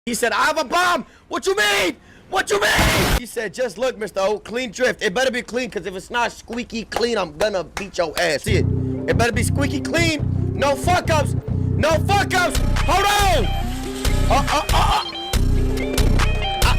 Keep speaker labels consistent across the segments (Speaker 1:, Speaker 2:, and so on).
Speaker 1: He said, I have a bomb. What you mean? What you mean? He said, just look, Mr. O, clean drift. It better be clean, because if it's not squeaky clean, I'm gonna beat your ass. See it? It better be squeaky clean. No fuck-ups. No fuck-ups. Hold on.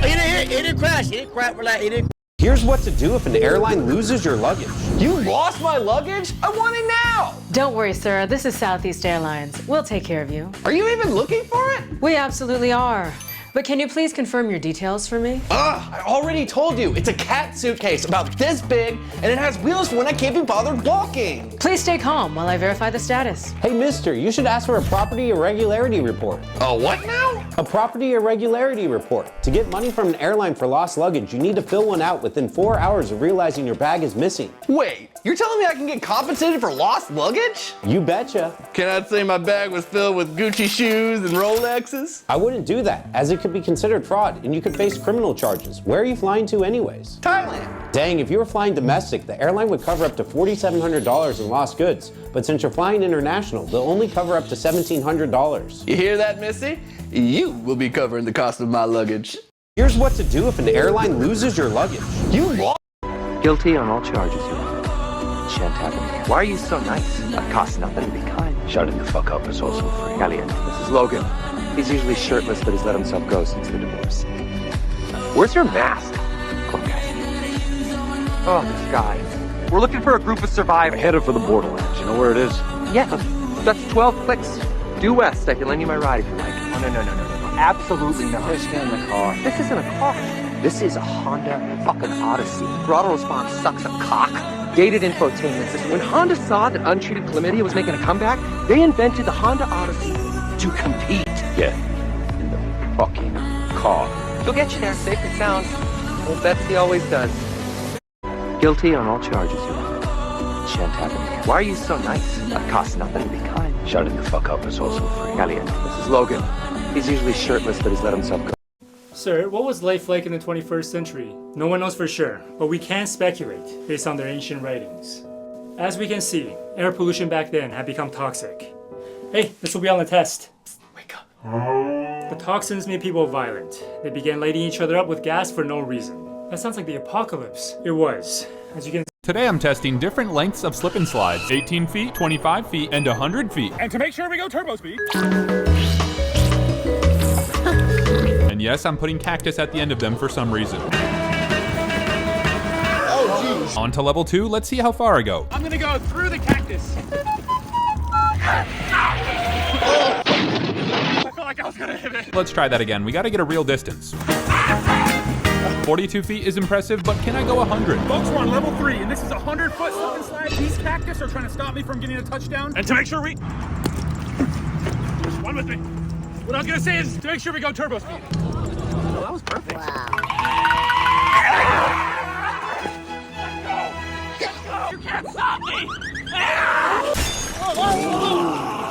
Speaker 1: It didn't crash. It didn't crash. Relax. It didn't.
Speaker 2: Here's what to do if an airline loses your luggage.
Speaker 3: You lost my luggage? I want it now!
Speaker 4: Don't worry, sir. This is Southeast Airlines. We'll take care of you.
Speaker 3: Are you even looking for it?
Speaker 4: We absolutely are. But can you please confirm your details for me?
Speaker 3: I already told you. It's a cat suitcase about this big, and it has wheels for when I can't be bothered walking.
Speaker 4: Please stay calm while I verify the status.
Speaker 2: Hey, mister, you should ask for a property irregularity report.
Speaker 3: A what now?
Speaker 2: A property irregularity report. To get money from an airline for lost luggage, you need to fill one out within 4 hours of realizing your bag is missing.
Speaker 3: Wait, you're telling me I can get compensated for lost luggage?
Speaker 2: You betcha.
Speaker 3: Can I say my bag was filled with Gucci shoes and Rolexes?
Speaker 2: I wouldn't do that, as it could be considered fraud and you could face criminal charges. Where are you flying to anyways?
Speaker 3: Thailand.
Speaker 2: Dang, if you were flying domestic, the airline would cover up to $4,700 in lost goods. But since you're flying international, they'll only cover up to $1,700.
Speaker 3: You hear that, Missy? You will be covering the cost of my luggage.
Speaker 2: Here's what to do if an airline loses your luggage.
Speaker 3: You lost?
Speaker 5: Guilty on all charges, Your Honor. Shan't happen again. Why are you so nice? That costs nothing. Be kind. Shutting the fuck up is also free. Caliente. This is Logan. He's usually shirtless, but he's let himself go since the divorce. Where's your mask? Come on, guys. Oh, this guy. We're looking for a group of survivors.
Speaker 6: Headed for the Borderlands. You know where it is?
Speaker 5: Yeah, that's 12 clicks. Due west. I can lend you my ride if you like. Oh, no. Absolutely not.
Speaker 6: Just get in the car.
Speaker 5: This isn't a car. This is a Honda fucking Odyssey. Throttle response sucks a cock. Gated infotainment system. When Honda saw that untreated chlamydia was making a comeback, they invented the Honda Odyssey to compete.
Speaker 6: Get in the fucking car.
Speaker 5: She'll get you there safe and sound. Old Betsy always does. Guilty on all charges, Your Honor. Shan't happen again. Why are you so nice? That costs nothing. Be kind.
Speaker 6: Shutting the fuck up is also free.
Speaker 5: Caliente. This is Logan. He's usually shirtless, but he's let himself go.
Speaker 7: Sir, what was life like in the 21st century? No one knows for sure, but we can speculate based on their ancient writings. As we can see, air pollution back then had become toxic. Hey, this will be on the test.
Speaker 3: Wake up.
Speaker 7: The toxins made people violent. They began lighting each other up with gas for no reason. That sounds like the apocalypse. It was. As you can
Speaker 8: Today I'm testing different lengths of slip and slides, 18 feet, 25 feet, and 100 feet.
Speaker 9: And to make sure we go turbo speed.
Speaker 8: And yes, I'm putting cactus at the end of them for some reason.
Speaker 1: Oh, jeez.
Speaker 8: On to level 2, let's see how far I go.
Speaker 9: I'm gonna go through the cactus. I felt like I was gonna hit it.
Speaker 8: Let's try that again. We gotta get a real distance. 42 feet is impressive, but can I go 100?
Speaker 9: Folks, we're on level 3, and this is a 100-foot slip and slide. These cactus are trying to stop me from getting a touchdown. And to make sure we... One with me. What I was gonna say is to make sure we go turbo speed. Oh, that was perfect. Wow. You can't stop me!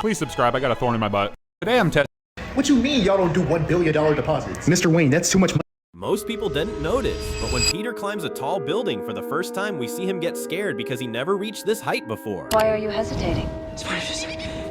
Speaker 8: Please subscribe, I got a thorn in my butt. Today I'm testing.
Speaker 10: What you mean y'all don't do $1 billion deposits? Mr. Wayne, that's too much money.
Speaker 11: Most people didn't notice, but when Peter climbs a tall building for the first time, we see him get scared because he never reached this height before.
Speaker 12: Why are you hesitating?
Speaker 13: It's fine, I've just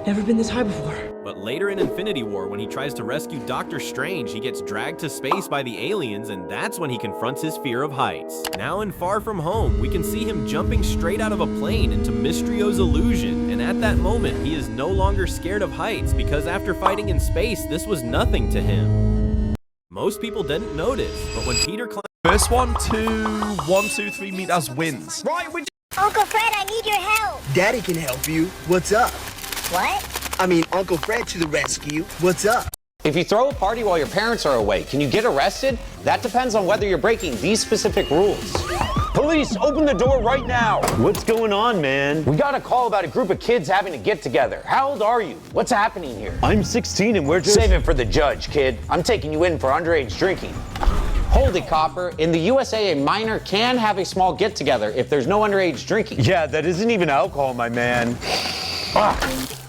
Speaker 13: never been this high before.
Speaker 11: But later in Infinity War, when he tries to rescue Doctor Strange, he gets dragged to space by the aliens, and that's when he confronts his fear of heights. Now in Far From Home, we can see him jumping straight out of a plane into Mysterio's illusion, and at that moment, he is no longer scared of heights because after fighting in space, this was nothing to him. Most people didn't notice, but when Peter climbed...
Speaker 14: First one to 1, 2, 3 meters wins.
Speaker 15: Right, Uncle Fred, I need your help.
Speaker 16: Daddy can help you. What's up?
Speaker 15: What?
Speaker 16: I mean, Uncle Fred to the rescue. What's up?
Speaker 2: If you throw a party while your parents are away, can you get arrested? That depends on whether you're breaking these specific rules. Police, open the door right now. What's going on, man? We got a call about a group of kids having a get together. How old are you? What's happening here? I'm 16 and we're just... Save it for the judge, kid. I'm taking you in for underage drinking. Hold it, copper. In the USA, a minor can have a small get together if there's no underage drinking. Yeah, that isn't even alcohol, my man.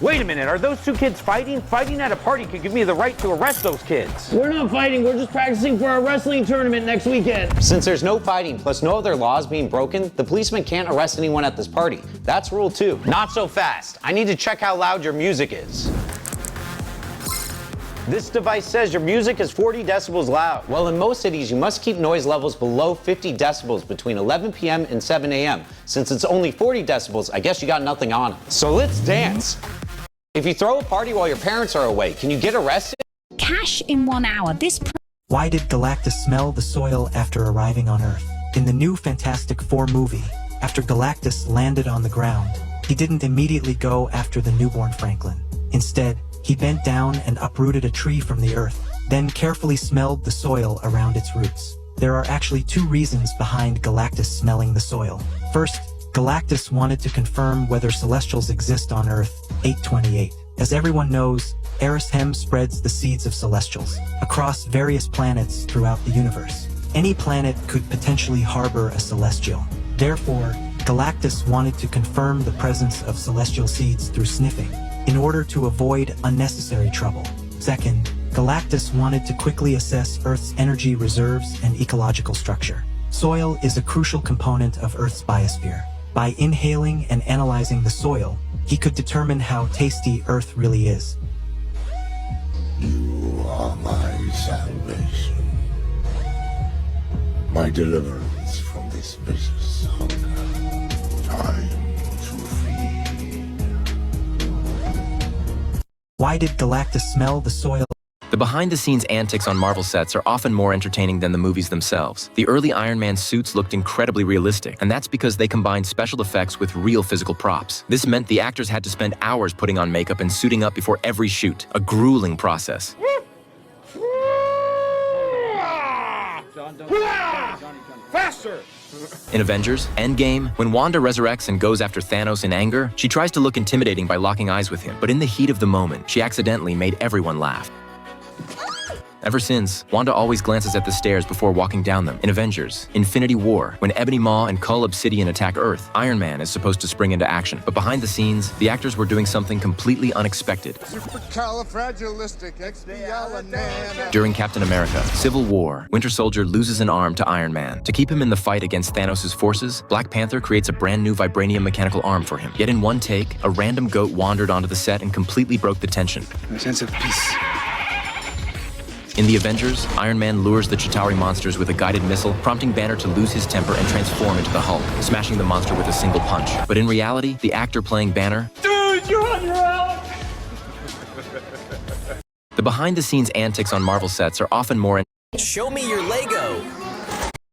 Speaker 2: Wait a minute, are those two kids fighting? Fighting at a party could give me the right to arrest those kids.
Speaker 17: We're not fighting, we're just practicing for our wrestling tournament next weekend.
Speaker 2: Since there's no fighting plus no other laws being broken, the policeman can't arrest anyone at this party. That's rule 2. Not so fast. I need to check how loud your music is. This device says your music is 40 decibels loud. Well, in most cities, you must keep noise levels below 50 decibels between 11 p.m. and 7 a.m. Since it's only 40 decibels, I guess you got nothing on it. So let's dance. If you throw a party while your parents are away, can you get arrested?
Speaker 12: Cash in 1 hour.
Speaker 18: Why did Galactus smell the soil after arriving on Earth? In the new Fantastic Four movie, after Galactus landed on the ground, he didn't immediately go after the newborn Franklin. Instead, he bent down and uprooted a tree from the earth, then carefully smelled the soil around its roots. There are actually two reasons behind Galactus smelling the soil. First, Galactus wanted to confirm whether Celestials exist on Earth 828. As everyone knows, Erishem spreads the seeds of Celestials across various planets throughout the universe. Any planet could potentially harbor a Celestial. Therefore, Galactus wanted to confirm the presence of Celestial seeds through sniffing, in order to avoid unnecessary trouble. Second, Galactus wanted to quickly assess Earth's energy reserves and ecological structure. Soil is a crucial component of Earth's biosphere. By inhaling and analyzing the soil, he could determine how tasty Earth really is.
Speaker 19: You are my salvation, my deliverance from this vicious hunger. Time to feed.
Speaker 18: Why did Galactus smell the soil?
Speaker 11: The behind-the-scenes antics on Marvel sets are often more entertaining than the movies themselves. The early Iron Man suits looked incredibly realistic, and that's because they combined special effects with real physical props. This meant the actors had to spend hours putting on makeup and suiting up before every shoot, a grueling process.
Speaker 9: Faster!
Speaker 11: In Avengers Endgame, when Wanda resurrects and goes after Thanos in anger, she tries to look intimidating by locking eyes with him, but in the heat of the moment, she accidentally made everyone laugh. Ever since, Wanda always glances at the stairs before walking down them. In Avengers Infinity War, when Ebony Maw and Cull Obsidian attack Earth, Iron Man is supposed to spring into action. But behind the scenes, the actors were doing something completely unexpected.
Speaker 19: Supercalifragilisticexpialidocious.
Speaker 11: During Captain America Civil War, Winter Soldier loses an arm to Iron Man. To keep him in the fight against Thanos' forces, Black Panther creates a brand new vibranium mechanical arm for him. Yet in one take, a random goat wandered onto the set and completely broke the tension.
Speaker 19: A sense of peace.
Speaker 11: In the Avengers, Iron Man lures the Chitauri monsters with a guided missile, prompting Banner to lose his temper and transform into the Hulk, smashing the monster with a single punch. But in reality, the actor playing Banner...
Speaker 9: Dude, you're on your own!
Speaker 11: The behind-the-scenes antics on Marvel sets are often more...
Speaker 20: Show me your Lego!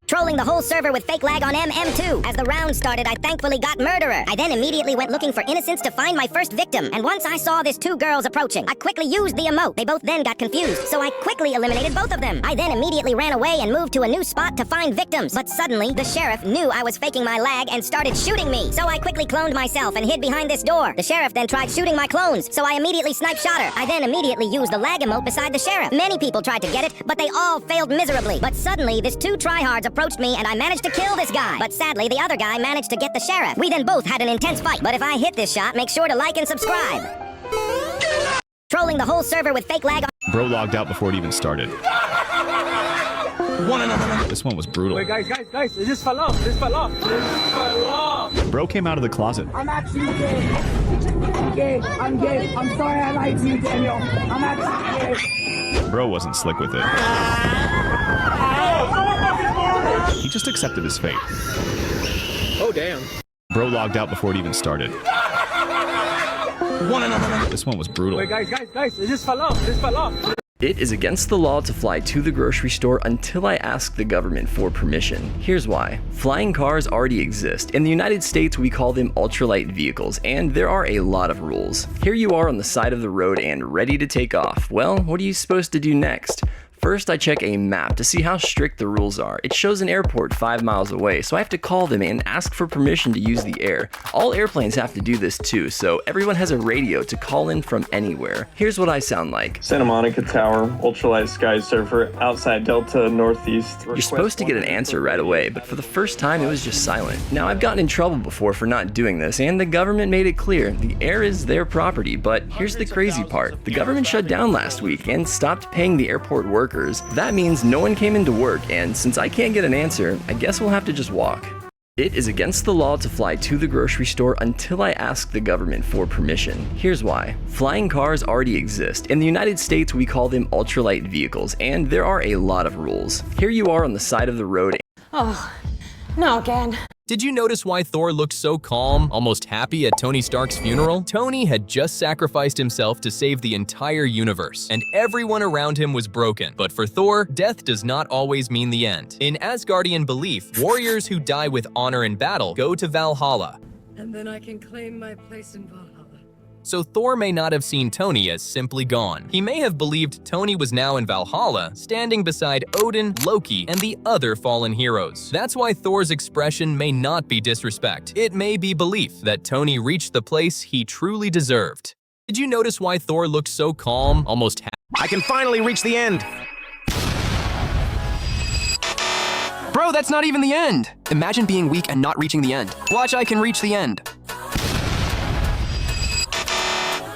Speaker 15: Trolling the whole server with fake lag on MM2. As the round started, I thankfully got Murderer. I then immediately went looking for Innocents to find my first victim. And once I saw these two girls approaching, I quickly used the emote. They both then got confused, so I quickly eliminated both of them. I then immediately ran away and moved to a new spot to find victims. But suddenly, the sheriff knew I was faking my lag and started shooting me. So I quickly cloned myself and hid behind this door. The sheriff then tried shooting my clones, so I immediately snipe shot her. I then immediately used the lag emote beside the sheriff. Many people tried to get it, but they all failed miserably. But suddenly, these two tryhards approached me and I managed to kill this guy. But sadly, the other guy managed to get the sheriff. We then both had an intense fight. But if I hit this shot, make sure to like and subscribe. Trolling the whole server with fake lag on...
Speaker 21: Bro logged out before it even started. This one was brutal.
Speaker 9: Wait, guys, it just fell off. This fell off.
Speaker 21: Bro came out of the closet.
Speaker 9: I'm actually gay. I'm gay. I'm sorry I lied to you, Daniel. I'm actually gay.
Speaker 21: Bro wasn't slick with it. He just accepted his fate.
Speaker 9: Oh, damn.
Speaker 21: Bro logged out before it even started. This one was brutal.
Speaker 9: Wait, guys, it just fell off. This fell off.
Speaker 22: It is against the law to fly to the grocery store until I ask the government for permission. Here's why. Flying cars already exist. In the United States, we call them ultralight vehicles, and there are a lot of rules. Here you are on the side of the road and ready to take off. Well, what are you supposed to do next? First, I check a map to see how strict the rules are. It shows an airport 5 miles away, so I have to call them and ask for permission to use the air. All airplanes have to do this too, so everyone has a radio to call in from anywhere. Here's what I sound like.
Speaker 23: Santa Monica Tower, ultralight sky surfer, outside Delta, Northeast.
Speaker 22: You're supposed to get an answer right away, but for the first time it was just silent. Now, I've gotten in trouble before for not doing this, and the government made it clear the air is their property, but here's the crazy part. The government shut down last week and stopped paying the airport workers. That means no one came into work, and since I can't get an answer, I guess we'll have to just walk. It is against the law to fly to the grocery store until I ask the government for permission. Here's why. Flying cars already exist. In the United States, we call them ultralight vehicles, and there are a lot of rules. Here you are on the side of the road.
Speaker 13: Oh, no again.
Speaker 11: Did you notice why Thor looked so calm, almost happy at Tony Stark's funeral? Tony had just sacrificed himself to save the entire universe, and everyone around him was broken. But for Thor, death does not always mean the end. In Asgardian belief, warriors who die with honor in battle go to Valhalla.
Speaker 13: And then I can claim my place in Valhalla.
Speaker 11: So Thor may not have seen Tony as simply gone. He may have believed Tony was now in Valhalla, standing beside Odin, Loki, and the other fallen heroes. That's why Thor's expression may not be disrespect. It may be belief that Tony reached the place he truly deserved. Did you notice why Thor looked so calm, almost happy?
Speaker 4: I can finally reach the end! Bro, that's not even the end! Imagine being weak and not reaching the end. Watch, I can reach the end.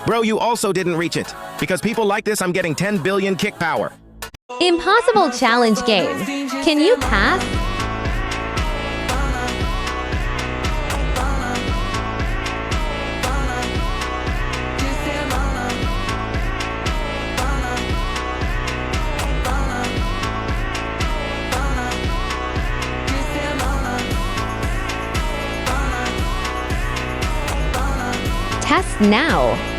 Speaker 4: Bro, you also didn't reach it. Because people like this, I'm getting 10 billion kick power.
Speaker 5: Impossible challenge game. Can you pass? Test now.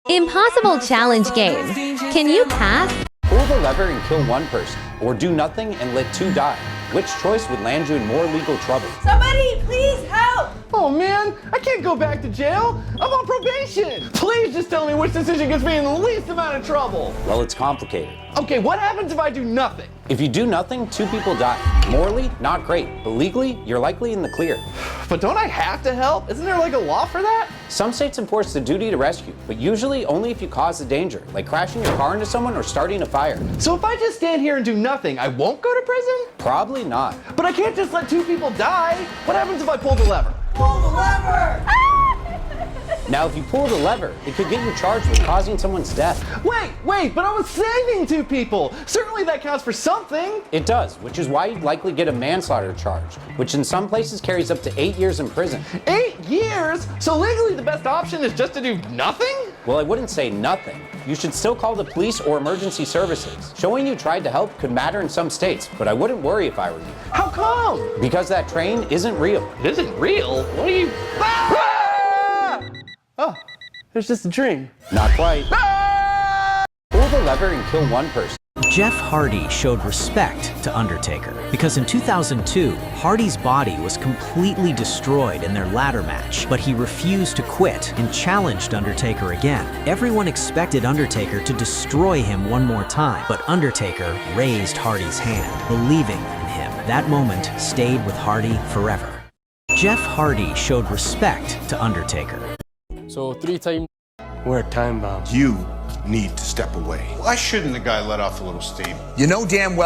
Speaker 5: Impossible challenge game. Can you pass?
Speaker 2: Pull the lever and kill one person, or do nothing and let two die. Which choice would land you in more legal trouble?
Speaker 13: Somebody, please help!
Speaker 3: Oh man, I can't go back to jail. I'm on probation. Please just tell me which decision gets me in the least amount of trouble.
Speaker 2: Well, it's complicated.
Speaker 3: Okay, what happens if I do nothing?
Speaker 2: If you do nothing, two people die. Morally, not great, but legally, you're likely in the clear.
Speaker 3: But don't I have to help? Isn't there like a law for that?
Speaker 2: Some states enforce the duty to rescue, but usually only if you cause the danger, like crashing your car into someone or starting a fire.
Speaker 3: So if I just stand here and do nothing, I won't go to prison?
Speaker 2: Probably not.
Speaker 3: But I can't just let two people die. What happens if I pull the lever?
Speaker 13: Pull the lever!
Speaker 2: Now, if you pull the lever, it could get you charged with causing someone's death.
Speaker 3: Wait, but I was saving two people. Certainly that counts for something.
Speaker 2: It does, which is why you'd likely get a manslaughter charge, which in some places carries up to 8 years in prison.
Speaker 3: 8 years? So legally the best option is just to do nothing?
Speaker 2: Well, I wouldn't say nothing. You should still call the police or emergency services. Showing you tried to help could matter in some states, but I wouldn't worry if I were you.
Speaker 3: How come?
Speaker 2: Because that train isn't real.
Speaker 3: It isn't real? What are you... Ah! Oh, there's just a dream.
Speaker 2: Not quite. Pull the lever and kill one person.
Speaker 6: Jeff Hardy showed respect to Undertaker because in 2002, Hardy's body was completely destroyed in their ladder match, but he refused to quit and challenged Undertaker again. Everyone expected Undertaker to destroy him one more time, but Undertaker raised Hardy's hand, believing in him. That moment stayed with Hardy forever. Jeff Hardy showed respect to Undertaker.
Speaker 24: So 3 times, we're time bomb.
Speaker 19: You need to step away. Why shouldn't the guy let off a little steam?
Speaker 16: You know damn well